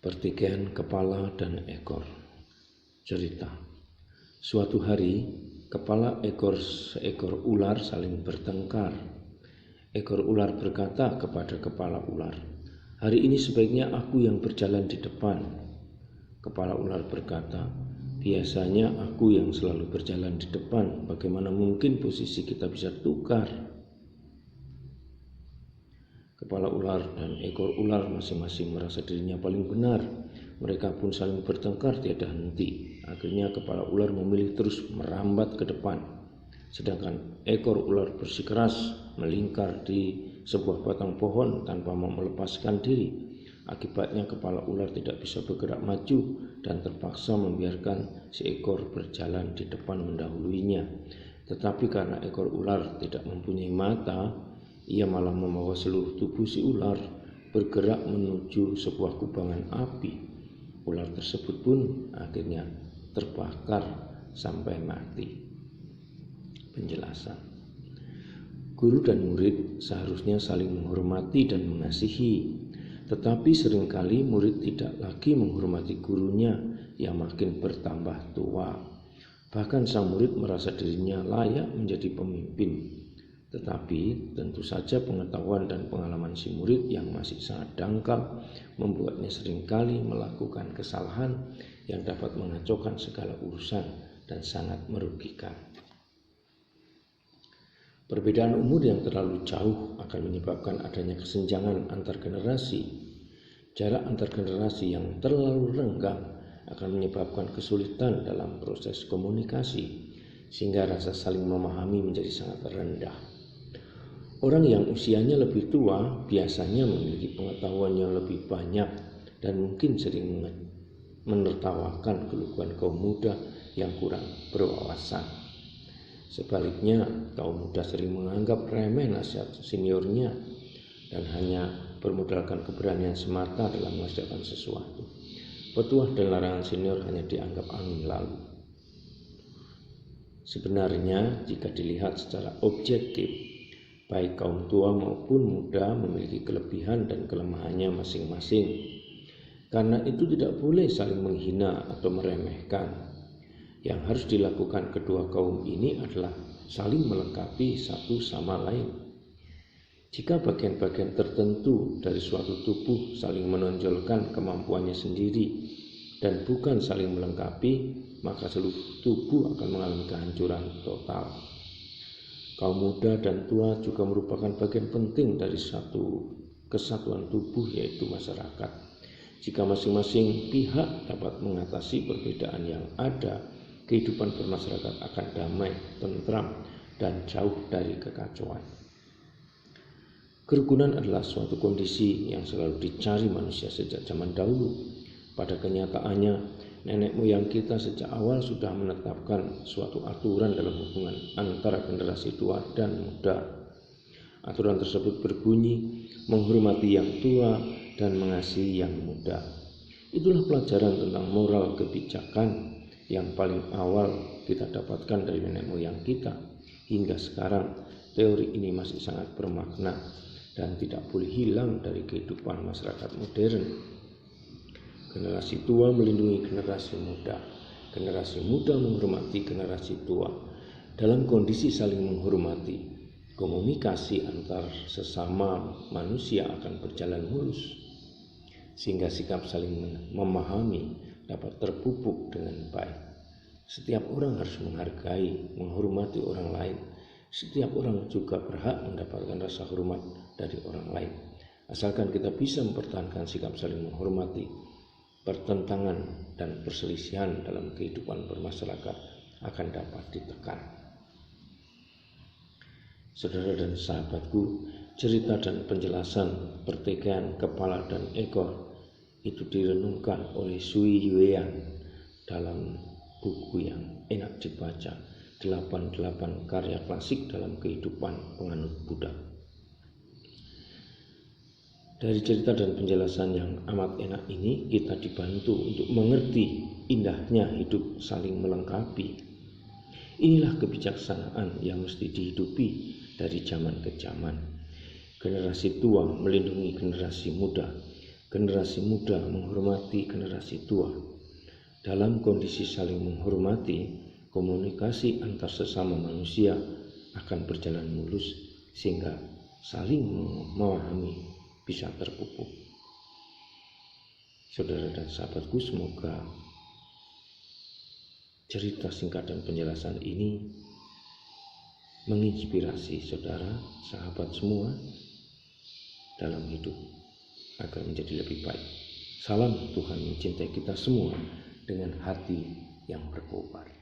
Pertikaian kepala dan ekor. Cerita. Suatu hari, kepala seekor ular saling bertengkar. Ekor ular berkata kepada kepala ular, "Hari ini sebaiknya aku yang berjalan di depan." Kepala ular berkata, "Biasanya aku yang selalu berjalan di depan. Bagaimana mungkin posisi kita bisa tukar?" Kepala ular dan ekor ular masing-masing merasa dirinya paling benar. Mereka pun saling bertengkar tiada henti. Akhirnya kepala ular memilih terus merambat ke depan, sedangkan ekor ular bersikeras melingkar di sebuah batang pohon tanpa mau melepaskan diri. Akibatnya kepala ular tidak bisa bergerak maju dan terpaksa membiarkan si ekor berjalan di depan mendahuluinya. Tetapi karena ekor ular tidak mempunyai mata, ia malah membawa seluruh tubuh si ular bergerak menuju sebuah kubangan api. Ular tersebut pun akhirnya terbakar sampai mati. Penjelasan. Guru dan murid seharusnya saling menghormati dan mengasihi, tetapi seringkali murid tidak lagi menghormati gurunya yang makin bertambah tua. Bahkan sang murid merasa dirinya layak menjadi pemimpin. Tetapi tentu saja pengetahuan dan pengalaman si murid yang masih sangat dangkal membuatnya seringkali melakukan kesalahan yang dapat mengacaukan segala urusan dan sangat merugikan. Perbedaan umur yang terlalu jauh akan menyebabkan adanya kesenjangan antar generasi. Jarak antar generasi yang terlalu renggang akan menyebabkan kesulitan dalam proses komunikasi, sehingga rasa saling memahami menjadi sangat rendah. Orang yang usianya lebih tua biasanya memiliki pengetahuan yang lebih banyak dan mungkin sering menertawakan keluguan kaum muda yang kurang berwawasan. Sebaliknya, kaum muda sering menganggap remeh nasihat seniornya dan hanya bermodalkan keberanian semata dalam mengerjakan sesuatu. Petuah dan larangan senior hanya dianggap angin lalu. Sebenarnya, jika dilihat secara objektif, baik kaum tua maupun muda memiliki kelebihan dan kelemahannya masing-masing. Karena itu tidak boleh saling menghina atau meremehkan. Yang harus dilakukan kedua kaum ini adalah saling melengkapi satu sama lain. Jika bagian-bagian tertentu dari suatu tubuh saling menonjolkan kemampuannya sendiri dan bukan saling melengkapi, maka seluruh tubuh akan mengalami kehancuran total. Kaum muda dan tua juga merupakan bagian penting dari satu kesatuan tubuh, yaitu masyarakat. Jika masing-masing pihak dapat mengatasi perbedaan yang ada, kehidupan bermasyarakat akan damai, tentram, dan jauh dari kekacauan. Kerukunan adalah suatu kondisi yang selalu dicari manusia sejak zaman dahulu. Pada kenyataannya, nenek moyang kita sejak awal sudah menetapkan suatu aturan dalam hubungan antara generasi tua dan muda. Aturan tersebut berbunyi, menghormati yang tua dan mengasihi yang muda. Itulah pelajaran tentang moral kebijakan yang paling awal kita dapatkan dari nenek moyang kita. Hingga sekarang, teori ini masih sangat bermakna dan tidak boleh hilang dari kehidupan masyarakat modern. Generasi tua melindungi generasi muda. Generasi muda menghormati generasi tua. Dalam kondisi saling menghormati, komunikasi antar sesama manusia akan berjalan mulus, sehingga sikap saling memahami dapat terpupuk dengan baik. Setiap orang harus menghargai, menghormati orang lain. Setiap orang juga berhak mendapatkan rasa hormat dari orang lain. Asalkan kita bisa mempertahankan sikap saling menghormati, pertentangan dan perselisihan dalam kehidupan bermasyarakat akan dapat ditekan. Saudara dan sahabatku, cerita dan penjelasan pertikaian kepala dan ekor itu direnungkan oleh Sui Yuean dalam buku yang enak dibaca, 88 karya klasik dalam kehidupan penganut Buddha. Dari cerita dan penjelasan yang amat enak ini, kita dibantu untuk mengerti indahnya hidup saling melengkapi. Inilah kebijaksanaan yang mesti dihidupi dari zaman ke zaman. Generasi tua melindungi generasi muda. generasi muda menghormati generasi tua. Dalam kondisi saling menghormati, komunikasi antar sesama manusia akan berjalan mulus sehingga saling memahami bisa terpupuk. Saudara dan sahabatku, semoga cerita singkat dan penjelasan ini menginspirasi saudara, sahabat semua dalam hidup agar menjadi lebih baik. Salam, Tuhan mencintai kita semua dengan hati yang berkobar.